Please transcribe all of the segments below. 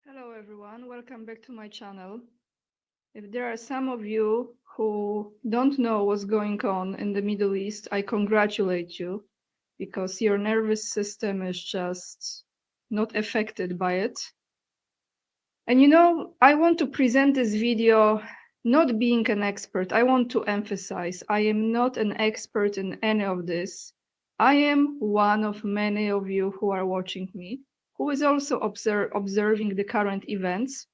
Hello everyone, welcome back to my channel. If there are some of you who don't know what's going on in the Middle East, I congratulate you because your nervous system is just not affected by it. And I want to present this video not being an expert. I want to emphasize I am not an expert in any of this. I am one of many of you who are watching me, who is also observing the current events.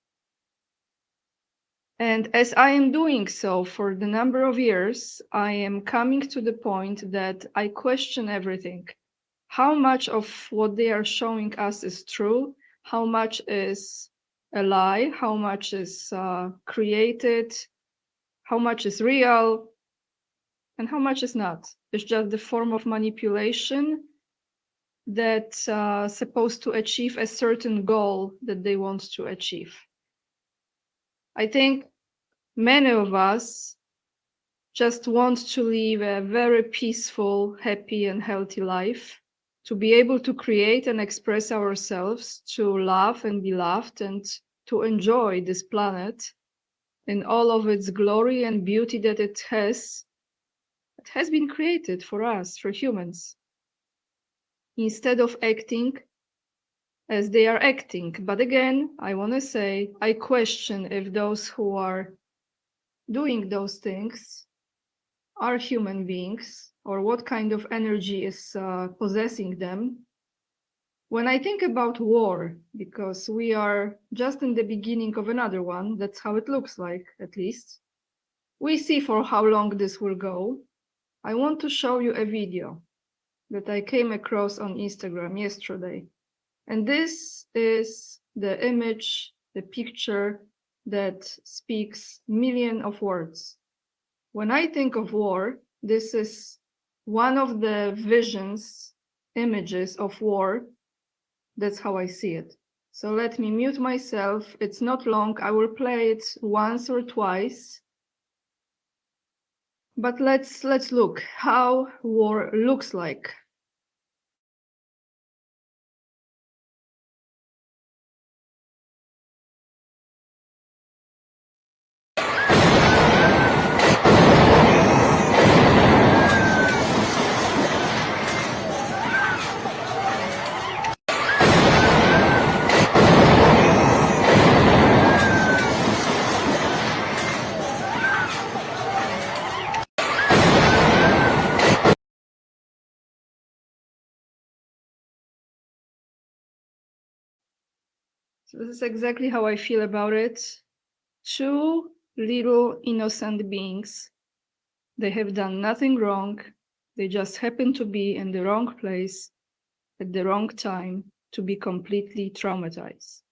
And as I am doing so for the number of years, I am coming to the point that I question everything. How much of what they are showing us is true? How much is a lie? How much is created? How much is real? And how much is not? It's just the form of manipulation that's supposed to achieve a certain goal that they want to achieve. I think many of us just want to live a very peaceful, happy, and healthy life, to be able to create and express ourselves, to love and be loved, and to enjoy this planet in all of its glory and beauty that it has been created for us, for humans, instead of acting as they are acting. But again, I want to say, I question if those who are doing those things are human beings, or what kind of energy is possessing them. When I think about war, because we are just in the beginning of another one, that's how it looks like, at least. We see for how long this will go. I want to show you a video that I came across on Instagram yesterday. And this is the image, the picture that speaks millions of words. When I think of war, this is one of the visions, images of war. That's how I see it. So let me mute myself. It's not long. I will play it once or twice. But let's look how war looks like. So this is exactly how I feel about it. Two little innocent beings. They have done nothing wrong. They just happen to be in the wrong place at the wrong time to be completely traumatized.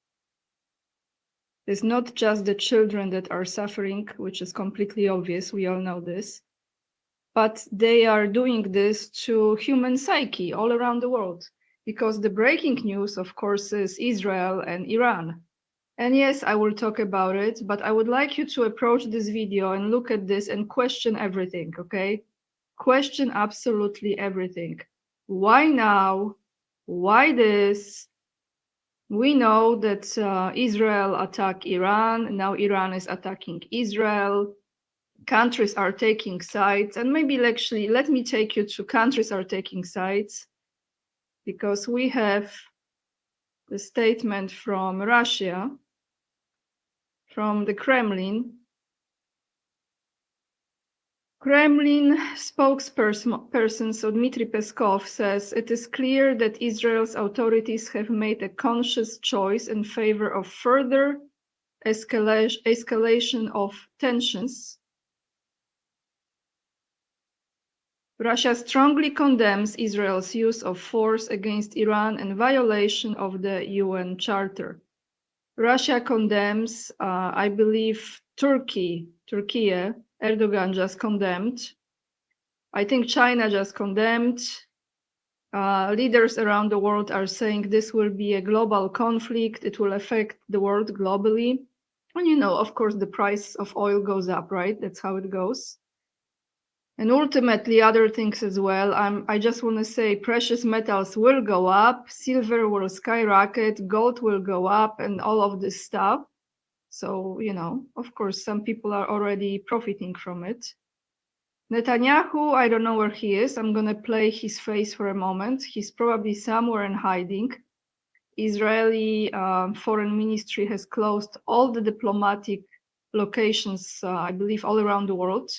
It's not just the children that are suffering, which is completely obvious, we all know this, but they are doing this to human psyche all around the world, because the breaking news, of course, is Israel and Iran. And yes, I will talk about it, but I would like you to approach this video and look at this and question everything, okay? Question absolutely everything. Why now? Why this? We know that Israel attacked Iran. Now Iran is attacking Israel. Countries are taking sides. And maybe actually, let me take you to countries are taking sides, because we have the statement from Russia, from the Kremlin. Kremlin spokesperson, so Dmitry Peskov, says it is clear that Israel's authorities have made a conscious choice in favor of further escalation of tensions. Russia strongly condemns Israel's use of force against Iran and violation of the UN Charter. Russia condemns, I believe, Turkey, Erdogan just condemned. I think China just condemned. Leaders around the world are saying this will be a global conflict. It will affect the world globally. And of course, the price of oil goes up, right? That's how it goes. And ultimately, other things as well. I just want to say precious metals will go up, silver will skyrocket, gold will go up, and all of this stuff. So, of course, some people are already profiting from it. Netanyahu, I don't know where he is. I'm going to play his face for a moment. He's probably somewhere in hiding. Israeli foreign ministry has closed all the diplomatic locations, I believe, all around the world,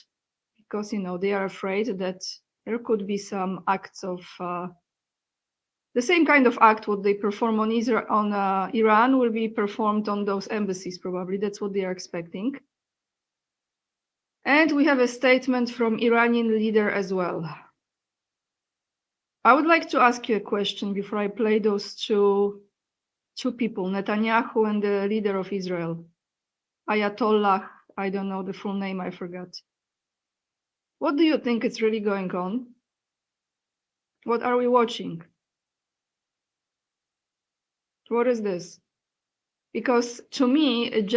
because they are afraid that there could be some acts of the same kind of act what they perform on Iran will be performed on those embassies. Probably that's what they are expecting. And we have a statement from Iranian leader as well. I would like to ask you a question before I play those two people, Netanyahu and the leader of Israel, Ayatollah. I don't know the full name, I forgot. What do you think is really going on? What are we watching? What is this? Because to me,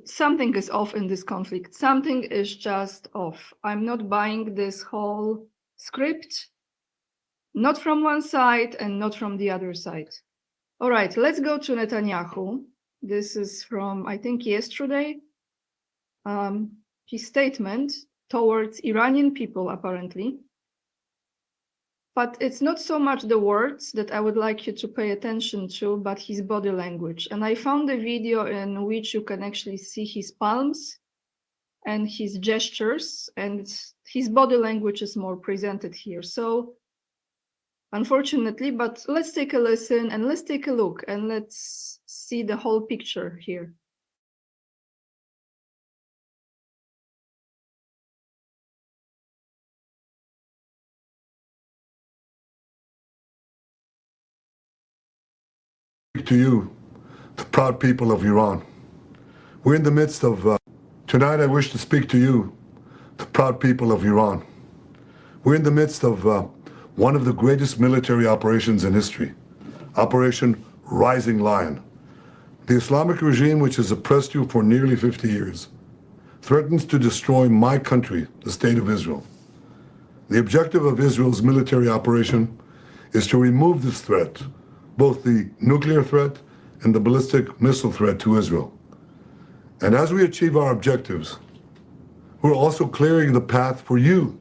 something is off in this conflict. Something is just off. I'm not buying this whole script, not from one side and not from the other side. All right, let's go to Netanyahu. This is from, I think, yesterday. His statement towards Iranian people, apparently. But it's not so much the words that I would like you to pay attention to, but his body language. And I found a video in which you can actually see his palms and his gestures, and his body language is more presented here. So unfortunately, but let's take a listen and let's take a look and let's see the whole picture here. To you, the proud people of Iran. We're in the midst of, tonight I wish to speak to you, the proud people of Iran. We're in the midst of one of the greatest military operations in history, Operation Rising Lion. The Islamic regime, which has oppressed you for nearly 50 years, threatens to destroy my country, the State of Israel. The objective of Israel's military operation is to remove this threat, both the nuclear threat and the ballistic missile threat to Israel. And as we achieve our objectives, we're also clearing the path for you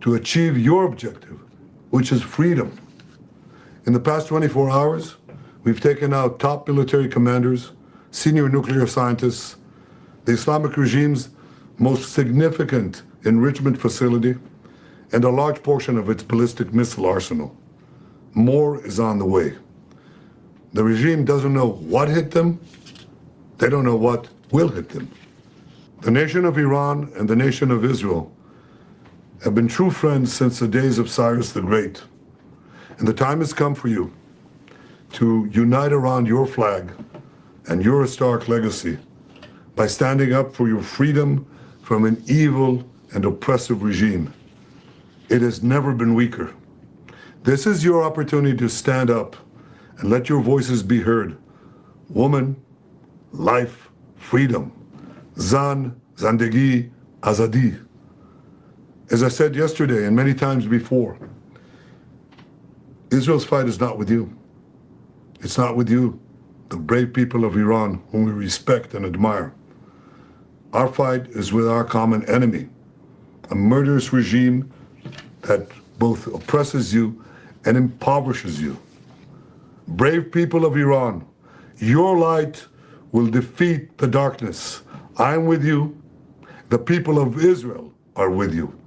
to achieve your objective, which is freedom. In the past 24 hours, we've taken out top military commanders, senior nuclear scientists, the Islamic regime's most significant enrichment facility, and a large portion of its ballistic missile arsenal. More is on the way. The regime doesn't know what hit them. They don't know what will hit them. The nation of Iran and the nation of Israel have been true friends since the days of Cyrus the Great. And the time has come for you to unite around your flag and your historic legacy by standing up for your freedom from an evil and oppressive regime. It has never been weaker. This is your opportunity to stand up and let your voices be heard. Woman, life, freedom. Zan, Zandegi, Azadi. As I said yesterday and many times before, Israel's fight is not with you. It's not with you, the brave people of Iran, whom we respect and admire. Our fight is with our common enemy, a murderous regime that both oppresses you and impoverishes you. Brave people of Iran, your light will defeat the darkness. I'm with you. The people of Israel are with you.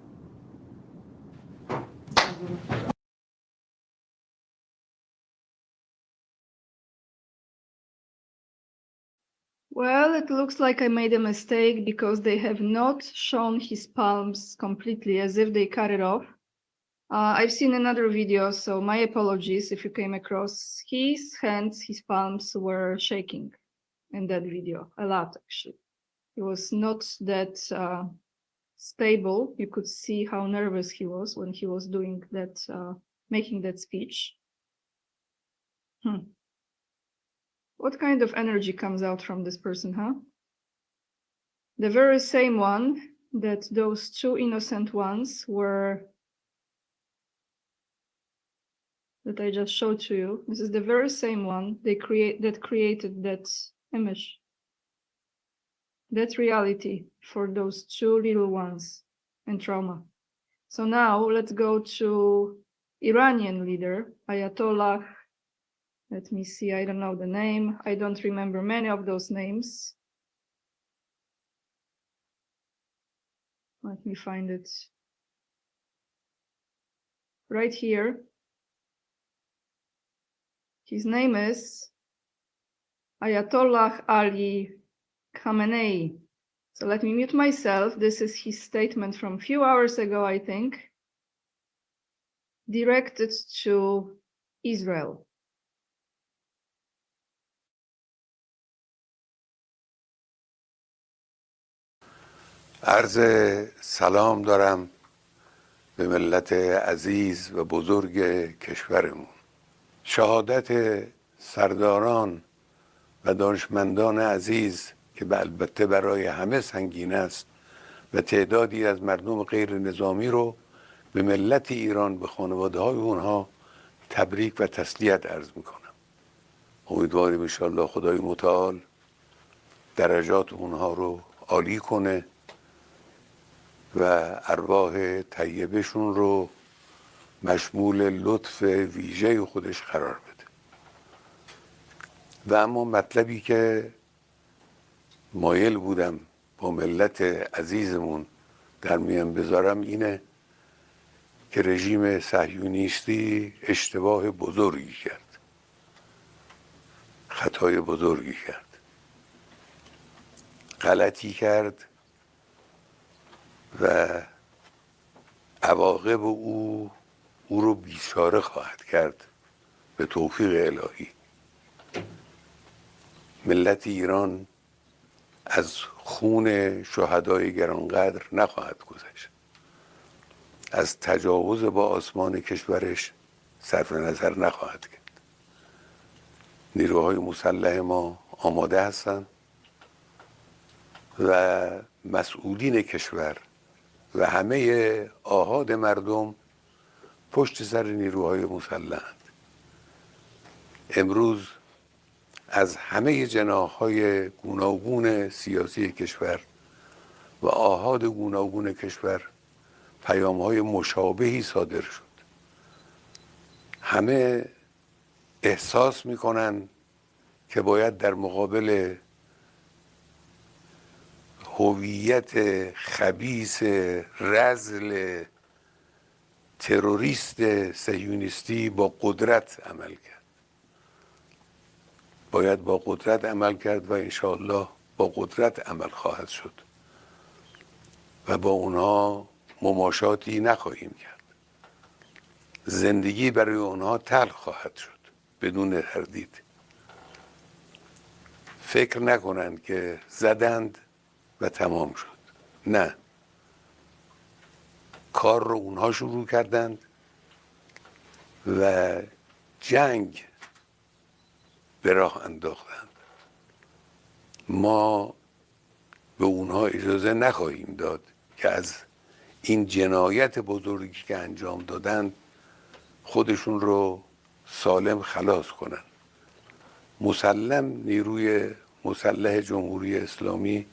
Well, it looks like I made a mistake because they have not shown his palms completely, as if they cut it off. I've seen another video, so my apologies if you came across his hands, his palms were shaking in that video, a lot actually. It was not that stable. You could see how nervous he was when he was doing that, making that speech. What kind of energy comes out from this person, huh? The very same one that those two innocent ones were, that I just showed to you. This is the very same one that created that image, that reality for those two little ones and trauma. So now let's go to Iranian leader, Ayatollah. Let me see, I don't know the name. I don't remember many of those names. Let me find it right here. His name is Ayatollah Ali Khamenei. So let me mute myself. This is his statement from a few hours ago, I think, directed to Israel. عرض سلام دارم به ملت عزیز و بزرگ کشورمون. شهادت سرداران و دانشمندان عزیز که البته برای همه سنگین است و تعدادی از مردم غیر نظامی رو به ملت ایران، به خانواده های اونها تبریک و تسلیت عرض میکنم. امیدواریم انشاءالله خدای متعال درجات اونها رو عالی کنه و ارواح طیبشون رو مشمول لطف ویژه خودش قرار بده. و اما مطلبی که مایل بودم با ملت عزیزمون در میان بذارم اینه که رژیم صهیونیستی اشتباه بزرگی کرد، خطای بزرگی کرد، غلطی کرد و عواقب او رو بیچاره خواهد کرد به توفیق الهی. ملت ایران از خون شهدای گرانقدر نخواهد گذشت، از تجاوز با آسمان کشورش صرف نظر نخواهد کرد. نیروهای مسلح ما آماده هستند و مسئولین کشور و همه آحاد مردم پشت سر نیروهای مسلحند. امروز از همه جناح‌های گوناگون سیاسی کشور و آحاد گوناگون کشور پیام‌های مشابهی صادر شد. همه احساس می‌کنن که باید در مقابل هویت خبیث رذل تروریست صهیونیستی با قدرت عمل کرد. باید با قدرت عمل کرد و انشاءالله با قدرت عمل خواهد شد و با اونها مماشاتی نخواهیم کرد. زندگی برای اونها تلخ خواهد شد بدون تردید. فکر نکنند که زدند و تمام شد. نه، کار رو اونها شروع کردند و جنگ به راه انداختند. ما به اونها اجازه نخواهیم داد که از این جنایت بزرگی که انجام دادند خودشون رو سالم خلاص کنن. مسلم نیروی مسلح جمهوری اسلامی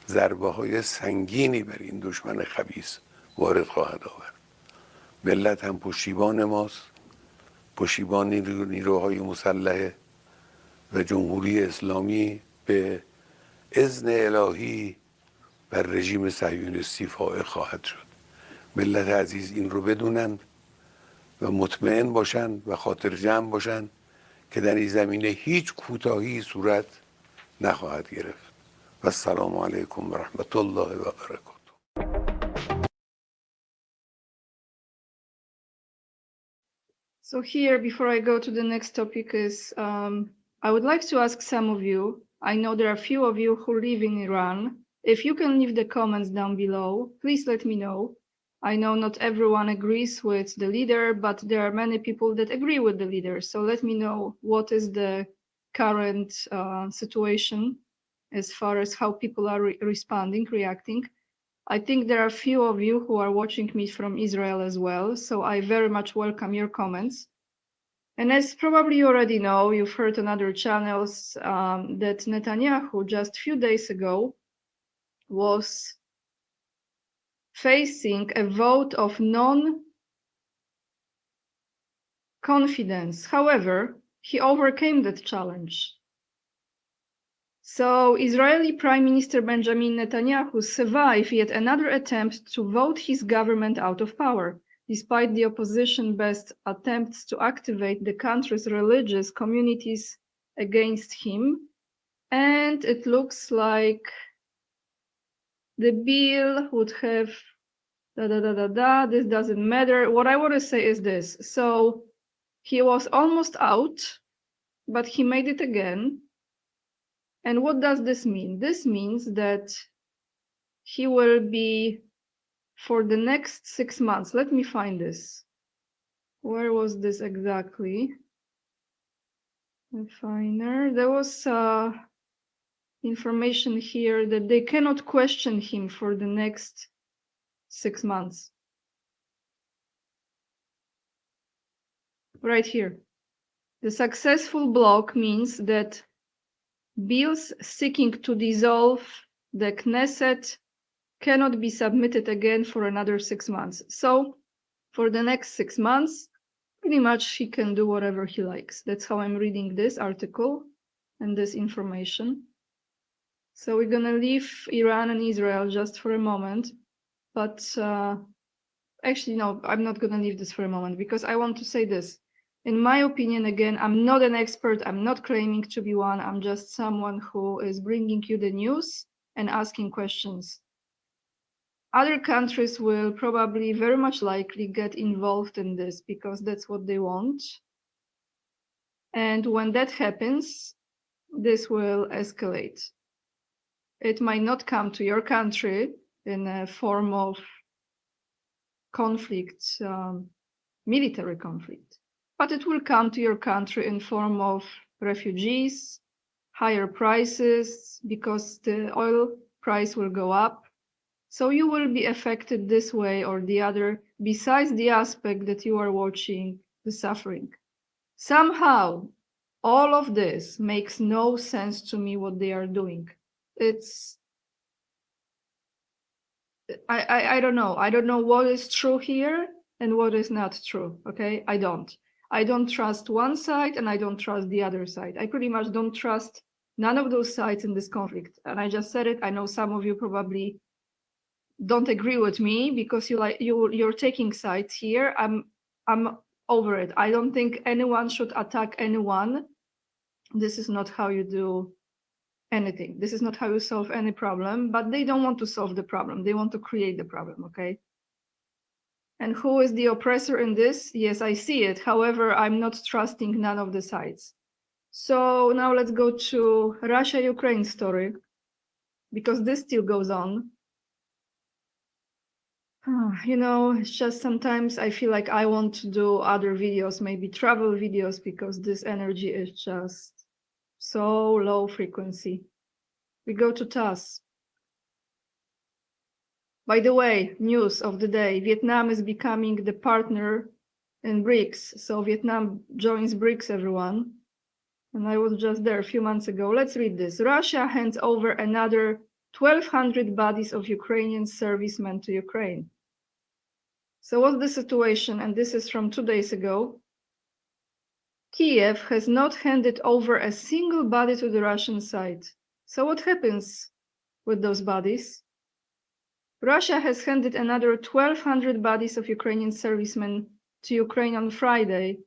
ضربه های سنگینی بر این دشمن خبیث وارد خواهد آورد. ملت هم پشتیبان ماست، پشتیبان نیروهای مسلح و جمهوری اسلامی به اذن الهی بر رژیم صهیونیستی فائق خواهد شد. ملت عزیز این رو بدونن و مطمئن باشن و خاطر جمع باشن که در این زمینه هیچ کوتاهی صورت نخواهد گرفت. و السلام علیکم و رحمت الله و برکاته. So here, before I go to the next topic, is I would like to ask some of you. I know there are a few of you who live in Iran. If you can leave the comments down below, please let me know. I know not everyone agrees with the leader, but there are many people that agree with the leader. So let me know what is the current situation as far as how people are responding, reacting. I think there are a few of you who are watching me from Israel as well, so I very much welcome your comments. And as probably you already know, you've heard on other channels that Netanyahu just a few days ago was facing a vote of non-confidence. However, he overcame that challenge. So Israeli Prime Minister Benjamin Netanyahu survived yet another attempt to vote his government out of power, despite the opposition-based attempts to activate the country's religious communities against him. And it looks like the bill would have this doesn't matter. What I want to say is this. So he was almost out, but he made it again. And what does this mean? This means that he will be for the next 6 months. Let me find this. Where was this exactly? Finer. There was information here that they cannot question him for the next 6 months. Right here. The successful block means that bills seeking to dissolve the Knesset cannot be submitted again for another 6 months. So for the next 6 months, pretty much he can do whatever he likes. That's how I'm reading this article and this information. So we're going to leave Iran and Israel just for a moment. But actually, no, I'm not going to leave this for a moment because I want to say this. In my opinion, again, I'm not an expert. I'm not claiming to be one. I'm just someone who is bringing you the news and asking questions. Other countries will probably very much likely get involved in this because that's what they want. And when that happens, this will escalate. It might not come to your country in a form of conflict, military conflict, but it will come to your country in form of refugees, higher prices, because the oil price will go up. So you will be affected this way or the other, besides the aspect that you are watching the suffering. Somehow, all of this makes no sense to me what they are doing. It's, I don't know. I don't know what is true here and what is not true, okay? I don't trust one side and I don't trust the other side. I pretty much don't trust none of those sides in this conflict. And I just said it. I know some of you probably don't agree with me because you're taking sides here. I'm over it. I don't think anyone should attack anyone. This is not how you do anything. This is not how you solve any problem, but they don't want to solve the problem. They want to create the problem, okay? And who is the oppressor in this? Yes, I see it. However, I'm not trusting none of the sides. So now let's go to Russia-Ukraine story, because this still goes on. You know, it's just sometimes I feel like I want to do other videos, maybe travel videos, because this energy is just so low frequency. We go to TASS. By the way, news of the day, Vietnam is becoming the partner in BRICS. So Vietnam joins BRICS, everyone. And I was just there a few months ago. Let's read this. Russia hands over another 1,200 bodies of Ukrainian servicemen to Ukraine. So what's the situation? And this is from 2 days ago. Kiev has not handed over a single body to the Russian side. So what happens with those bodies? Russia has handed another 1,200 bodies of Ukrainian servicemen to Ukraine on Friday,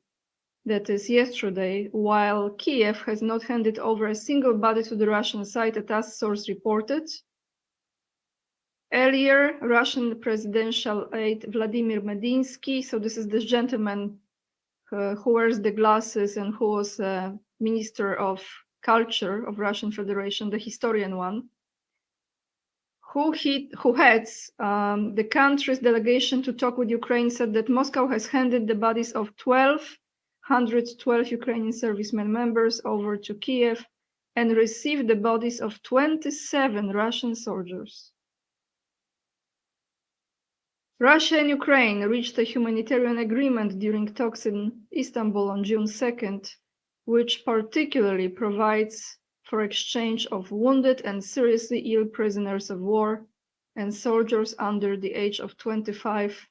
that is yesterday, while Kiev has not handed over a single body to the Russian side, a TASS source reported. Earlier, Russian presidential aide Vladimir Medinsky, so this is this gentleman who wears the glasses and who was Minister of Culture of Russian Federation, the historian one, who heads the country's delegation to talk with Ukraine, said that Moscow has handed the bodies of 1,212 Ukrainian servicemen members over to Kiev and received the bodies of 27 Russian soldiers. Russia and Ukraine reached a humanitarian agreement during talks in Istanbul on June 2nd, which particularly provides for exchange of wounded and seriously ill prisoners of war and soldiers under the age of 25,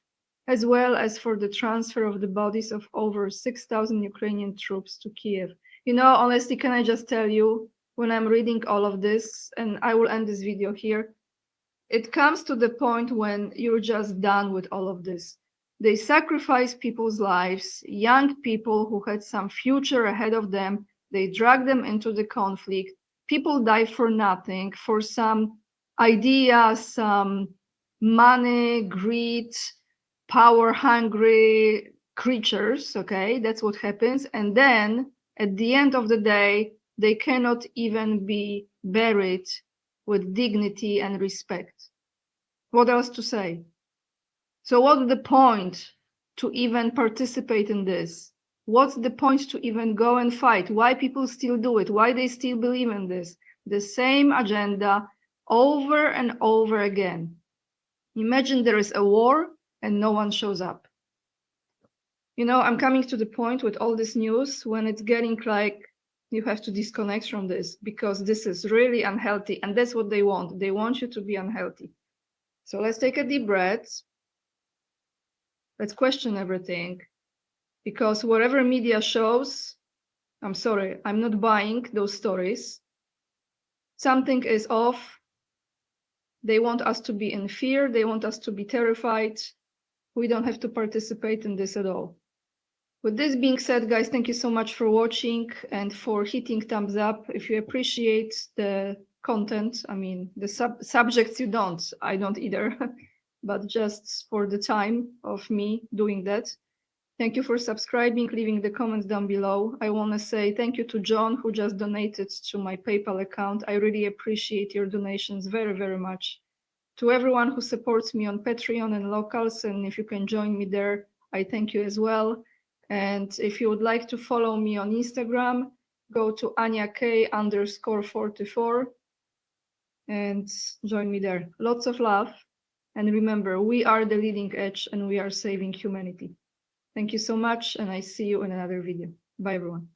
as well as for the transfer of the bodies of over 6,000 Ukrainian troops to Kiev. You know, honestly, can I just tell you, when I'm reading all of this, and I will end this video here, it comes to the point when you're just done with all of this. They sacrifice people's lives, young people who had some future ahead of them. They drag them into the conflict. People die for nothing, for some idea, some money, greed, power-hungry creatures, okay? That's what happens. And then, at the end of the day, they cannot even be buried with dignity and respect. What else to say? So what's the point to even participate in this? What's the point to even go and fight? Why people still do it? Why they still believe in this? The same agenda over and over again. Imagine there is a war and no one shows up. You know, I'm coming to the point with all this news when it's getting like you have to disconnect from this because this is really unhealthy, and that's what they want. They want you to be unhealthy. So let's take a deep breath. Let's question everything, because whatever media shows, I'm sorry, I'm not buying those stories. Something is off. They want us to be in fear. They want us to be terrified. We don't have to participate in this at all. With this being said, guys, thank you so much for watching and for hitting thumbs up. If you appreciate the content, I mean, the subjects you don't, I don't either, but just for the time of me doing that. Thank you for subscribing, leaving the comments down below. I want to say thank you to John, who just donated to my PayPal account. I really appreciate your donations very, very much. To everyone who supports me on Patreon and Locals, and if you can join me there, I thank you as well. And if you would like to follow me on Instagram, go to AniaK_44 and join me there. Lots of love. And remember, we are the leading edge and we are saving humanity. Thank you so much, and I see you in another video. Bye, everyone.